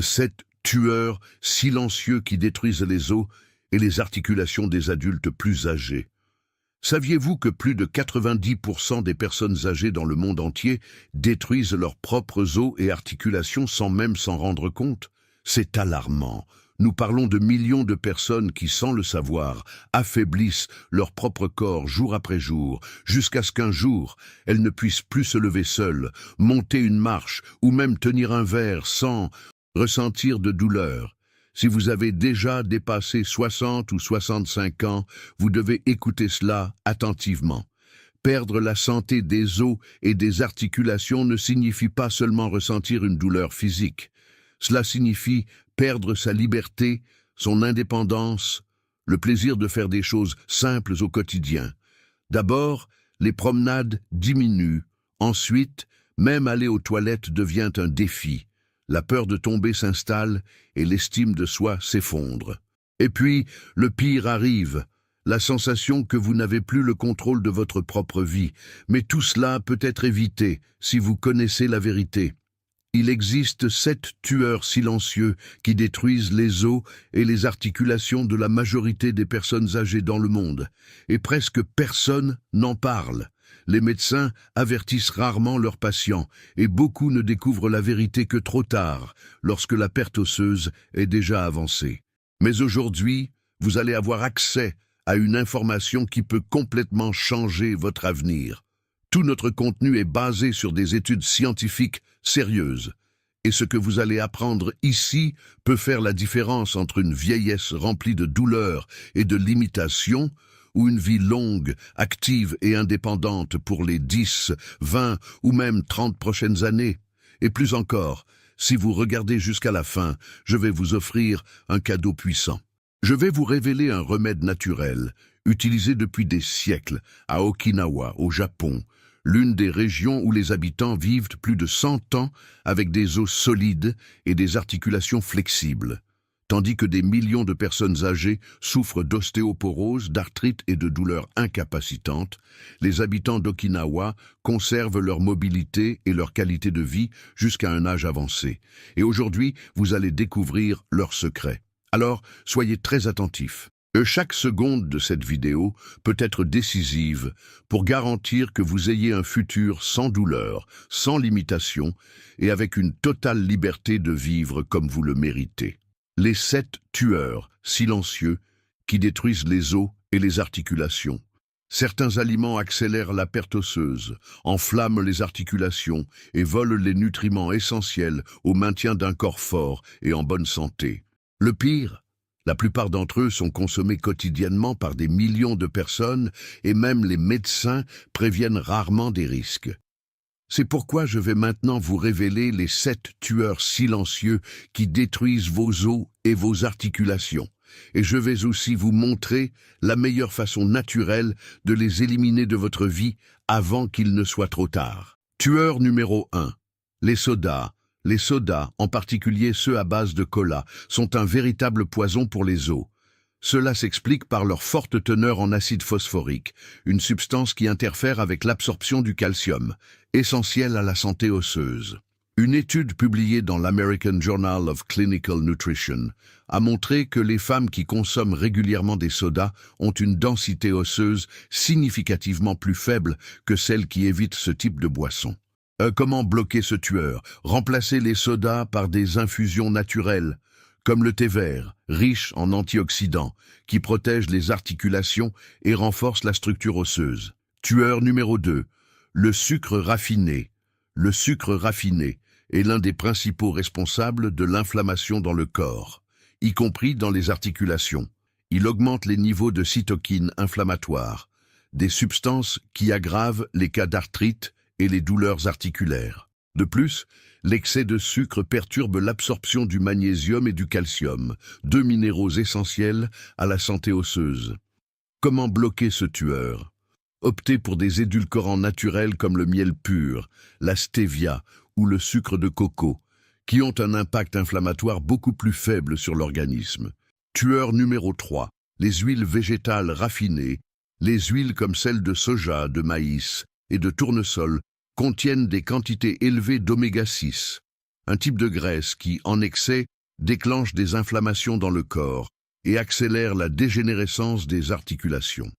7 tueurs silencieux qui détruisent les os et les articulations des adultes plus âgés. Saviez-vous que plus de 90% des personnes âgées dans le monde entier détruisent leurs propres os et articulations sans même s'en rendre compte? C'est alarmant. Nous parlons de millions de personnes qui, sans le savoir, affaiblissent leur propre corps jour après jour, jusqu'à ce qu'un jour, elles ne puissent plus se lever seules, monter une marche ou même tenir un verre sans ressentir de douleur. Si vous avez déjà dépassé 60 ou 65 ans, vous devez écouter cela attentivement. Perdre la santé des os et des articulations ne signifie pas seulement ressentir une douleur physique. Cela signifie perdre sa liberté, son indépendance, le plaisir de faire des choses simples au quotidien. D'abord, les promenades diminuent. Ensuite, même aller aux toilettes devient un défi. La peur de tomber s'installe et l'estime de soi s'effondre. Et puis, le pire arrive, la sensation que vous n'avez plus le contrôle de votre propre vie. Mais tout cela peut être évité si vous connaissez la vérité. Il existe 7 tueurs silencieux qui détruisent les os et les articulations de la majorité des personnes âgées dans le monde. Et presque personne n'en parle. Les médecins avertissent rarement leurs patients et beaucoup ne découvrent la vérité que trop tard, lorsque la perte osseuse est déjà avancée. Mais aujourd'hui, vous allez avoir accès à une information qui peut complètement changer votre avenir. Tout notre contenu est basé sur des études scientifiques sérieuses. Et ce que vous allez apprendre ici peut faire la différence entre une vieillesse remplie de douleurs et de limitations ou une vie longue, active et indépendante pour les 10, 20 ou même 30 prochaines années. Et plus encore, si vous regardez jusqu'à la fin, je vais vous offrir un cadeau puissant. Je vais vous révéler un remède naturel, utilisé depuis des siècles, à Okinawa, au Japon, l'une des régions où les habitants vivent plus de 100 ans avec des os solides et des articulations flexibles, tandis que des millions de personnes âgées souffrent d'ostéoporose, d'arthrite et de douleurs incapacitantes. Les habitants d'Okinawa conservent leur mobilité et leur qualité de vie jusqu'à un âge avancé. Et aujourd'hui, vous allez découvrir leurs secrets. Alors, soyez très attentifs. Chaque seconde de cette vidéo peut être décisive pour garantir que vous ayez un futur sans douleur, sans limitation et avec une totale liberté de vivre comme vous le méritez. Les 7 tueurs silencieux qui détruisent les os et les articulations. Certains aliments accélèrent la perte osseuse, enflamment les articulations et volent les nutriments essentiels au maintien d'un corps fort et en bonne santé. Le pire, la plupart d'entre eux sont consommés quotidiennement par des millions de personnes et même les médecins préviennent rarement des risques. C'est pourquoi je vais maintenant vous révéler les 7 tueurs silencieux qui détruisent vos os et vos articulations. Et je vais aussi vous montrer la meilleure façon naturelle de les éliminer de votre vie avant qu'il ne soit trop tard. Tueur numéro 1. Les sodas. Les sodas, en particulier ceux à base de cola, sont un véritable poison pour les os. Cela s'explique par leur forte teneur en acide phosphorique, une substance qui interfère avec l'absorption du calcium, essentiel à la santé osseuse. Une étude publiée dans l'American Journal of Clinical Nutrition a montré que les femmes qui consomment régulièrement des sodas ont une densité osseuse significativement plus faible que celles qui évitent ce type de boisson. Comment bloquer ce tueur? Remplacer les sodas par des infusions naturelles, comme le thé vert, riche en antioxydants, qui protège les articulations et renforce la structure osseuse. Tueur numéro 2. Le sucre raffiné. Le sucre raffiné est l'un des principaux responsables de l'inflammation dans le corps, y compris dans les articulations. Il augmente les niveaux de cytokines inflammatoires, des substances qui aggravent les cas d'arthrite et les douleurs articulaires. De plus, l'excès de sucre perturbe l'absorption du magnésium et du calcium, 2 minéraux essentiels à la santé osseuse. Comment bloquer ce tueur? Optez pour des édulcorants naturels comme le miel pur, la stevia ou le sucre de coco, qui ont un impact inflammatoire beaucoup plus faible sur l'organisme. Tueur numéro 3. Les huiles végétales raffinées. Les huiles comme celles de soja, de maïs et de tournesol contiennent des quantités élevées d'oméga 6. un type de graisse qui, en excès, déclenche des inflammations dans le corps et accélère la dégénérescence des articulations.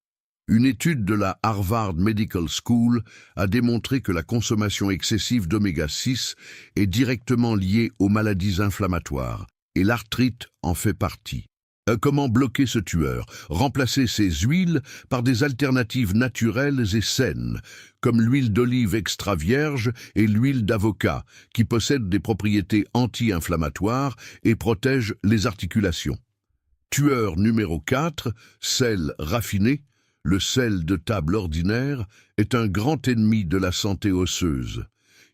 Une étude de la Harvard Medical School a démontré que la consommation excessive d'oméga-6 est directement liée aux maladies inflammatoires, et l'arthrite en fait partie. Comment bloquer ce tueur? Remplacer ces huiles par des alternatives naturelles et saines, comme l'huile d'olive extra vierge et l'huile d'avocat, qui possèdent des propriétés anti-inflammatoires et protègent les articulations. Tueur numéro 4, sel raffiné. Le sel de table ordinaire est un grand ennemi de la santé osseuse.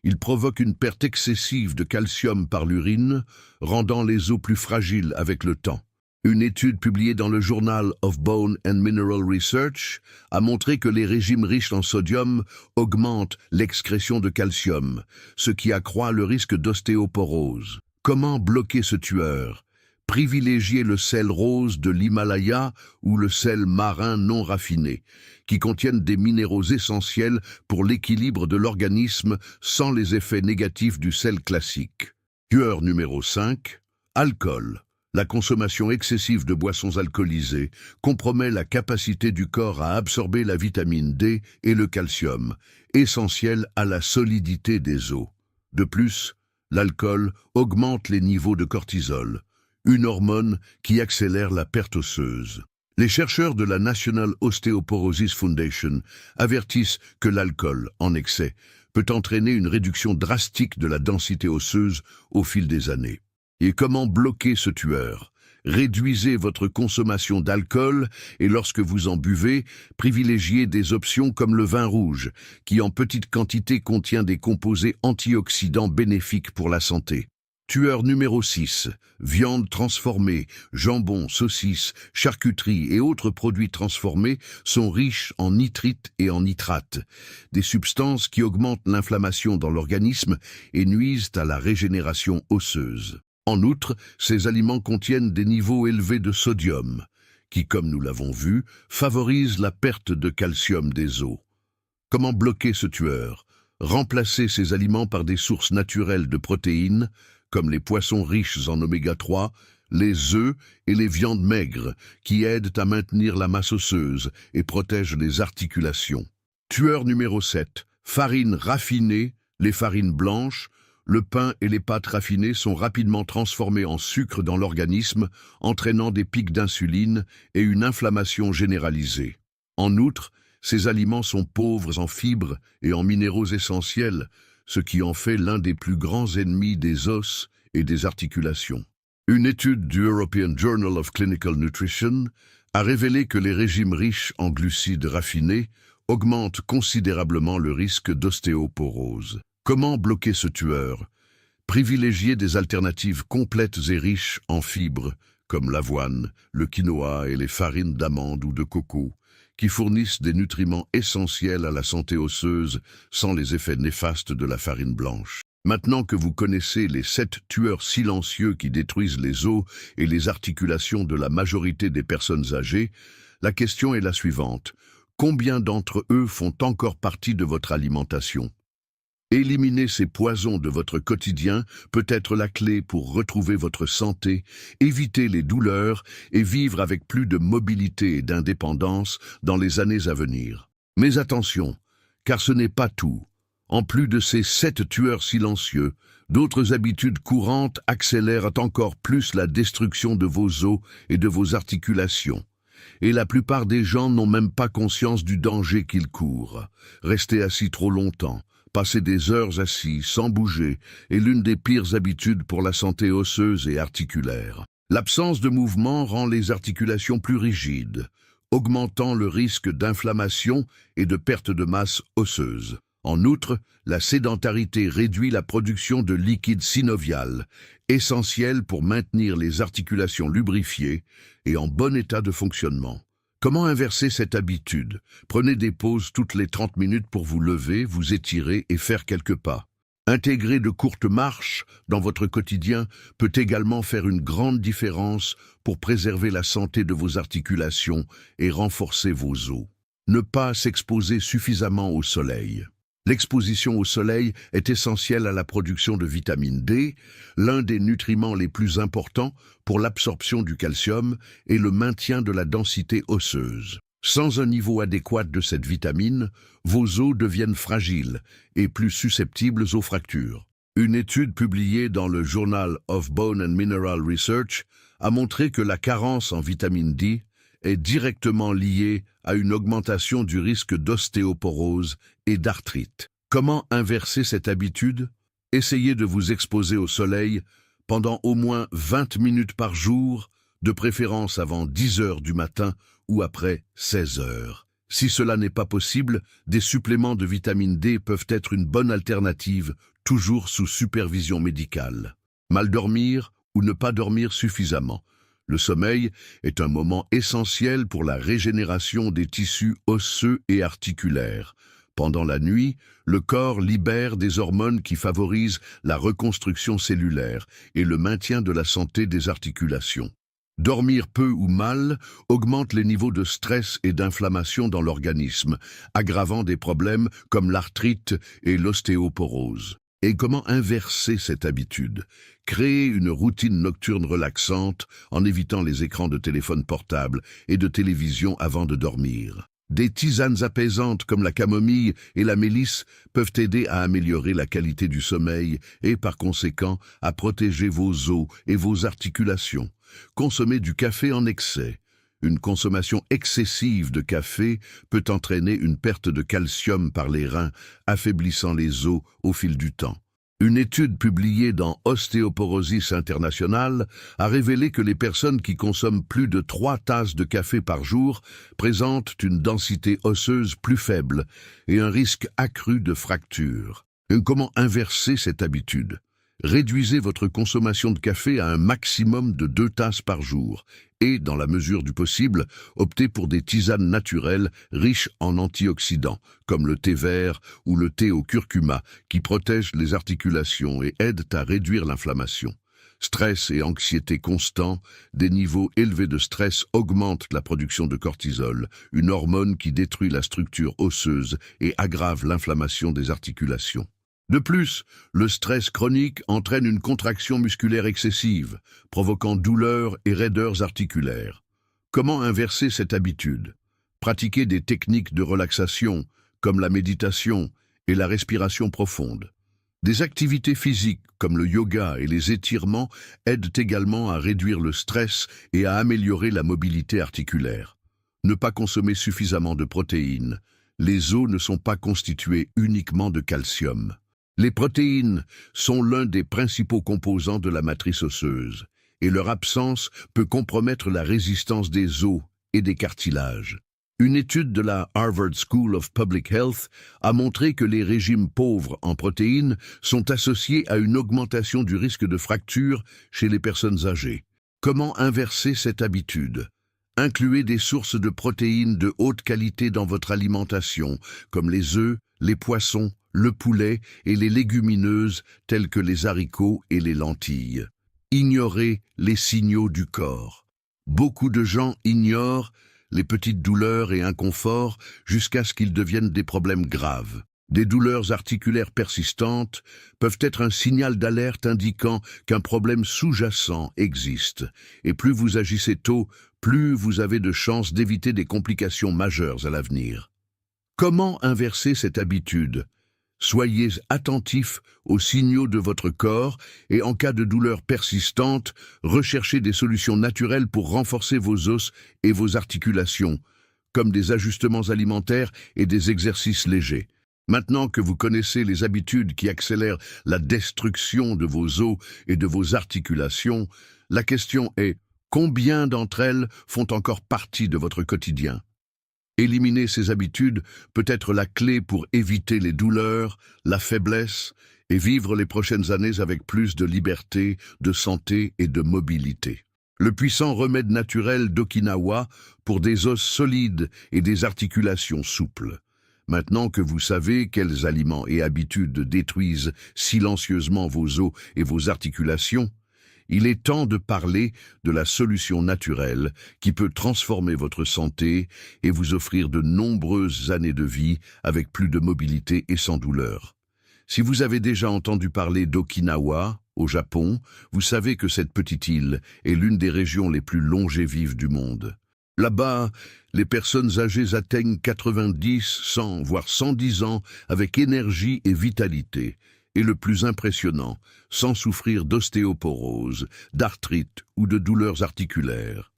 Il provoque une perte excessive de calcium par l'urine, rendant les os plus fragiles avec le temps. Une étude publiée dans le Journal of Bone and Mineral Research a montré que les régimes riches en sodium augmentent l'excrétion de calcium, ce qui accroît le risque d'ostéoporose. Comment bloquer ce tueur? Privilégiez le sel rose de l'Himalaya ou le sel marin non raffiné, qui contiennent des minéraux essentiels pour l'équilibre de l'organisme sans les effets négatifs du sel classique. Tueur numéro 5, alcool. La consommation excessive de boissons alcoolisées compromet la capacité du corps à absorber la vitamine D et le calcium, essentiels à la solidité des os. De plus, l'alcool augmente les niveaux de cortisol, une hormone qui accélère la perte osseuse. Les chercheurs de la National Osteoporosis Foundation avertissent que l'alcool, en excès, peut entraîner une réduction drastique de la densité osseuse au fil des années. Et comment bloquer ce tueur? Réduisez votre consommation d'alcool et lorsque vous en buvez, privilégiez des options comme le vin rouge, qui en petite quantité contient des composés antioxydants bénéfiques pour la santé. Tueur numéro 6, viande transformée, jambon, saucisses, charcuterie et autres produits transformés sont riches en nitrites et en nitrates, des substances qui augmentent l'inflammation dans l'organisme et nuisent à la régénération osseuse. En outre, ces aliments contiennent des niveaux élevés de sodium, qui, comme nous l'avons vu, favorisent la perte de calcium des os. Comment bloquer ce tueur? Remplacer ces aliments par des sources naturelles de protéines, comme les poissons riches en oméga 3, les œufs et les viandes maigres, qui aident à maintenir la masse osseuse et protègent les articulations. Tueur numéro 7, farine raffinée, les farines blanches, le pain et les pâtes raffinées sont rapidement transformés en sucre dans l'organisme, entraînant des pics d'insuline et une inflammation généralisée. En outre, ces aliments sont pauvres en fibres et en minéraux essentiels, ce qui en fait l'un des plus grands ennemis des os et des articulations. Une étude du European Journal of Clinical Nutrition a révélé que les régimes riches en glucides raffinés augmentent considérablement le risque d'ostéoporose. Comment bloquer ce tueur? Privilégiez des alternatives complètes et riches en fibres, comme l'avoine, le quinoa et les farines d'amande ou de coco, qui fournissent des nutriments essentiels à la santé osseuse sans les effets néfastes de la farine blanche. Maintenant que vous connaissez les 7 tueurs silencieux qui détruisent les os et les articulations de la majorité des personnes âgées, la question est la suivante. Combien d'entre eux font encore partie de votre alimentation? Éliminer ces poisons de votre quotidien peut être la clé pour retrouver votre santé, éviter les douleurs et vivre avec plus de mobilité et d'indépendance dans les années à venir. Mais attention, car ce n'est pas tout. En plus de ces 7 tueurs silencieux, d'autres habitudes courantes accélèrent encore plus la destruction de vos os et de vos articulations. Et la plupart des gens n'ont même pas conscience du danger qu'ils courent. Rester assis trop longtemps, passer des heures assis sans bouger est l'une des pires habitudes pour la santé osseuse et articulaire. L'absence de mouvement rend les articulations plus rigides, augmentant le risque d'inflammation et de perte de masse osseuse. En outre, la sédentarité réduit la production de liquide synovial, essentiel pour maintenir les articulations lubrifiées et en bon état de fonctionnement. Comment inverser cette habitude? Prenez des pauses toutes les 30 minutes pour vous lever, vous étirer et faire quelques pas. Intégrer de courtes marches dans votre quotidien peut également faire une grande différence pour préserver la santé de vos articulations et renforcer vos os. Ne pas s'exposer suffisamment au soleil. L'exposition au soleil est essentielle à la production de vitamine D, l'un des nutriments les plus importants pour l'absorption du calcium et le maintien de la densité osseuse. Sans un niveau adéquat de cette vitamine, vos os deviennent fragiles et plus susceptibles aux fractures. Une étude publiée dans le Journal of Bone and Mineral Research a montré que la carence en vitamine D est directement liée à une augmentation du risque d'ostéoporose et d'arthrite. Comment inverser cette habitude? Essayez de vous exposer au soleil pendant au moins 20 minutes par jour, de préférence avant 10 heures du matin ou après 16 heures. Si cela n'est pas possible, des suppléments de vitamine D peuvent être une bonne alternative, toujours sous supervision médicale. Mal dormir ou ne pas dormir suffisamment. Le sommeil est un moment essentiel pour la régénération des tissus osseux et articulaires. Pendant la nuit, le corps libère des hormones qui favorisent la reconstruction cellulaire et le maintien de la santé des articulations. Dormir peu ou mal augmente les niveaux de stress et d'inflammation dans l'organisme, aggravant des problèmes comme l'arthrite et l'ostéoporose. Et comment inverser cette habitude? Créer une routine nocturne relaxante en évitant les écrans de téléphone portable et de télévision avant de dormir. Des tisanes apaisantes comme la camomille et la mélisse peuvent aider à améliorer la qualité du sommeil et par conséquent à protéger vos os et vos articulations. Consommez du café en excès. Une consommation excessive de café peut entraîner une perte de calcium par les reins, affaiblissant les os au fil du temps. Une étude publiée dans Osteoporosis International a révélé que les personnes qui consomment plus de 3 tasses de café par jour présentent une densité osseuse plus faible et un risque accru de fracture. Comment inverser cette habitude? Réduisez votre consommation de café à un maximum de 2 tasses par jour et, dans la mesure du possible, optez pour des tisanes naturelles riches en antioxydants, comme le thé vert ou le thé au curcuma, qui protègent les articulations et aident à réduire l'inflammation. Stress et anxiété constants, des niveaux élevés de stress augmentent la production de cortisol, une hormone qui détruit la structure osseuse et aggrave l'inflammation des articulations. De plus, le stress chronique entraîne une contraction musculaire excessive, provoquant douleurs et raideurs articulaires. Comment inverser cette habitude? Pratiquez des techniques de relaxation, comme la méditation et la respiration profonde. Des activités physiques, comme le yoga et les étirements, aident également à réduire le stress et à améliorer la mobilité articulaire. Ne pas consommer suffisamment de protéines. Les os ne sont pas constitués uniquement de calcium. Les protéines sont l'un des principaux composants de la matrice osseuse, et leur absence peut compromettre la résistance des os et des cartilages. Une étude de la Harvard School of Public Health a montré que les régimes pauvres en protéines sont associés à une augmentation du risque de fracture chez les personnes âgées. Comment inverser cette habitude? Incluez des sources de protéines de haute qualité dans votre alimentation, comme les œufs, les poissons, le poulet et les légumineuses telles que les haricots et les lentilles. Ignorez les signaux du corps. Beaucoup de gens ignorent les petites douleurs et inconforts jusqu'à ce qu'ils deviennent des problèmes graves. Des douleurs articulaires persistantes peuvent être un signal d'alerte indiquant qu'un problème sous-jacent existe. Et plus vous agissez tôt, plus vous avez de chances d'éviter des complications majeures à l'avenir. Comment inverser cette habitude? Soyez attentifs aux signaux de votre corps et en cas de douleur persistante, recherchez des solutions naturelles pour renforcer vos os et vos articulations, comme des ajustements alimentaires et des exercices légers. Maintenant que vous connaissez les habitudes qui accélèrent la destruction de vos os et de vos articulations, la question est: combien d'entre elles font encore partie de votre quotidien? Éliminer ces habitudes peut être la clé pour éviter les douleurs, la faiblesse et vivre les prochaines années avec plus de liberté, de santé et de mobilité. Le puissant remède naturel d'Okinawa pour des os solides et des articulations souples. Maintenant que vous savez quels aliments et habitudes détruisent silencieusement vos os et vos articulations, Il est temps de parler de la solution naturelle qui peut transformer votre santé et vous offrir de nombreuses années de vie avec plus de mobilité et sans douleur. Si vous avez déjà entendu parler d'Okinawa, au Japon, vous savez que cette petite île est l'une des régions les plus longévives du monde. Là-bas, les personnes âgées atteignent 90, 100, voire 110 ans avec énergie et vitalité. Et le plus impressionnant, sans souffrir d'ostéoporose, d'arthrite ou de douleurs articulaires.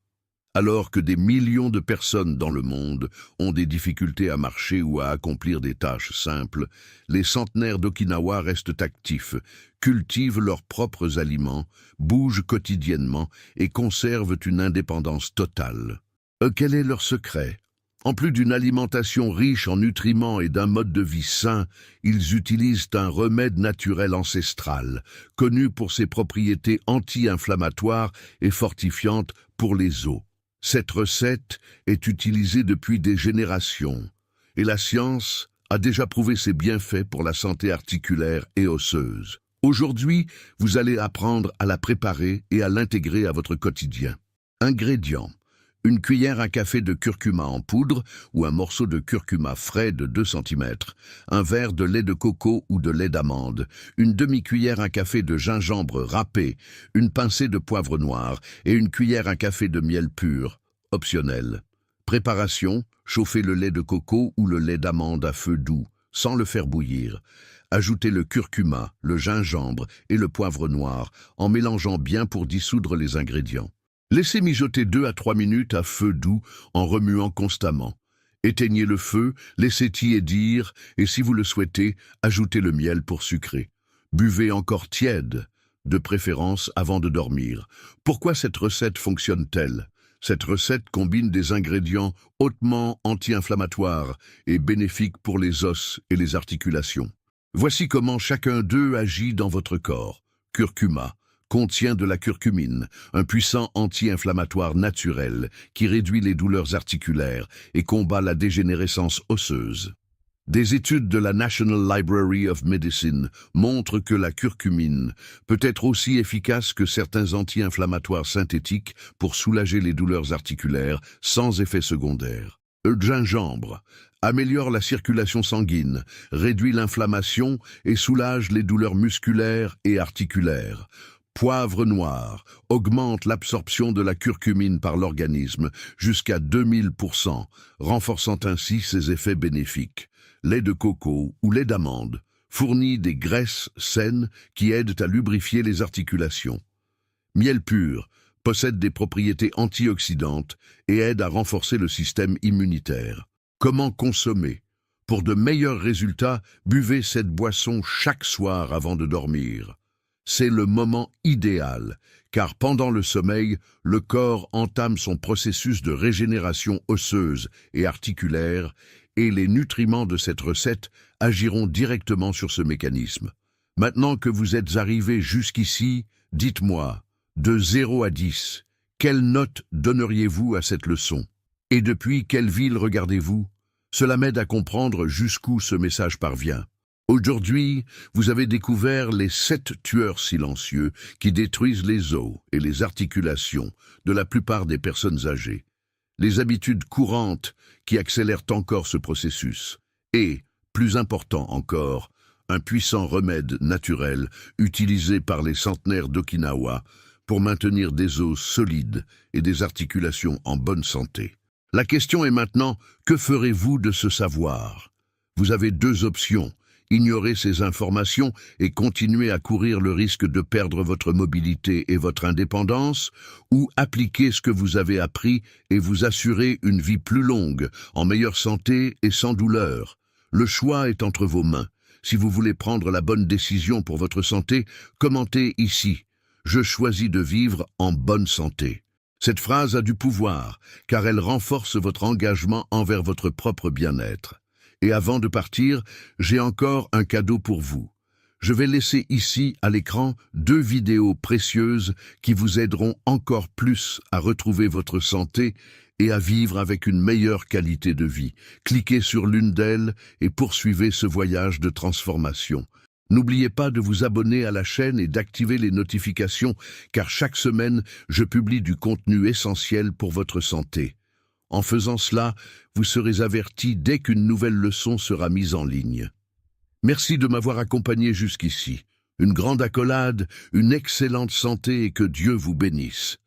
Alors que des millions de personnes dans le monde ont des difficultés à marcher ou à accomplir des tâches simples, les centenaires d'Okinawa restent actifs, cultivent leurs propres aliments, bougent quotidiennement et conservent une indépendance totale. Quel est leur secret ? En plus d'une alimentation riche en nutriments et d'un mode de vie sain, ils utilisent un remède naturel ancestral, connu pour ses propriétés anti-inflammatoires et fortifiantes pour les os. Cette recette est utilisée depuis des générations, et la science a déjà prouvé ses bienfaits pour la santé articulaire et osseuse. Aujourd'hui, vous allez apprendre à la préparer et à l'intégrer à votre quotidien. Ingrédients: une cuillère à café de curcuma en poudre ou un morceau de curcuma frais de 2 cm, un verre de lait de coco ou de lait d'amande, une demi-cuillère à café de gingembre râpé, une pincée de poivre noir et une cuillère à café de miel pur, optionnel. Préparation: chauffez le lait de coco ou le lait d'amande à feu doux, sans le faire bouillir. Ajoutez le curcuma, le gingembre et le poivre noir en mélangeant bien pour dissoudre les ingrédients. Laissez mijoter 2 à 3 minutes à feu doux en remuant constamment. Éteignez le feu, laissez tiédir et si vous le souhaitez, ajoutez le miel pour sucrer. Buvez encore tiède, de préférence avant de dormir. Pourquoi cette recette fonctionne-t-elle ? Cette recette combine des ingrédients hautement anti-inflammatoires et bénéfiques pour les os et les articulations. Voici comment chacun d'eux agit dans votre corps. Curcuma contient de la curcumine, un puissant anti-inflammatoire naturel qui réduit les douleurs articulaires et combat la dégénérescence osseuse. Des études de la National Library of Medicine montrent que la curcumine peut être aussi efficace que certains anti-inflammatoires synthétiques pour soulager les douleurs articulaires sans effet secondaire. Le gingembre améliore la circulation sanguine, réduit l'inflammation et soulage les douleurs musculaires et articulaires. Poivre noir augmente l'absorption de la curcumine par l'organisme jusqu'à 2000%, renforçant ainsi ses effets bénéfiques. Lait de coco ou lait d'amande fournit des graisses saines qui aident à lubrifier les articulations. Miel pur possède des propriétés antioxydantes et aide à renforcer le système immunitaire. Comment consommer ? Pour de meilleurs résultats, buvez cette boisson chaque soir avant de dormir. C'est le moment idéal, car pendant le sommeil, le corps entame son processus de régénération osseuse et articulaire, et les nutriments de cette recette agiront directement sur ce mécanisme. Maintenant que vous êtes arrivé jusqu'ici, dites-moi, de 0 à 10, quelle note donneriez-vous à cette leçon? Et depuis quelle ville regardez-vous? Cela m'aide à comprendre jusqu'où ce message parvient. Aujourd'hui, vous avez découvert les 7 tueurs silencieux qui détruisent les os et les articulations de la plupart des personnes âgées. Les habitudes courantes qui accélèrent encore ce processus. Et, plus important encore, un puissant remède naturel utilisé par les centenaires d'Okinawa pour maintenir des os solides et des articulations en bonne santé. La question est maintenant, que ferez-vous de ce savoir? Vous avez 2 options. Ignorer ces informations et continuer à courir le risque de perdre votre mobilité et votre indépendance, ou appliquer ce que vous avez appris et vous assurer une vie plus longue, en meilleure santé et sans douleur. Le choix est entre vos mains. Si vous voulez prendre la bonne décision pour votre santé, commentez ici. Je choisis de vivre en bonne santé. Cette phrase a du pouvoir, car elle renforce votre engagement envers votre propre bien-être. Et avant de partir, j'ai encore un cadeau pour vous. Je vais laisser ici, à l'écran, 2 vidéos précieuses qui vous aideront encore plus à retrouver votre santé et à vivre avec une meilleure qualité de vie. Cliquez sur l'une d'elles et poursuivez ce voyage de transformation. N'oubliez pas de vous abonner à la chaîne et d'activer les notifications, car chaque semaine, je publie du contenu essentiel pour votre santé. En faisant cela, vous serez averti dès qu'une nouvelle leçon sera mise en ligne. Merci de m'avoir accompagné jusqu'ici. Une grande accolade, une excellente santé et que Dieu vous bénisse.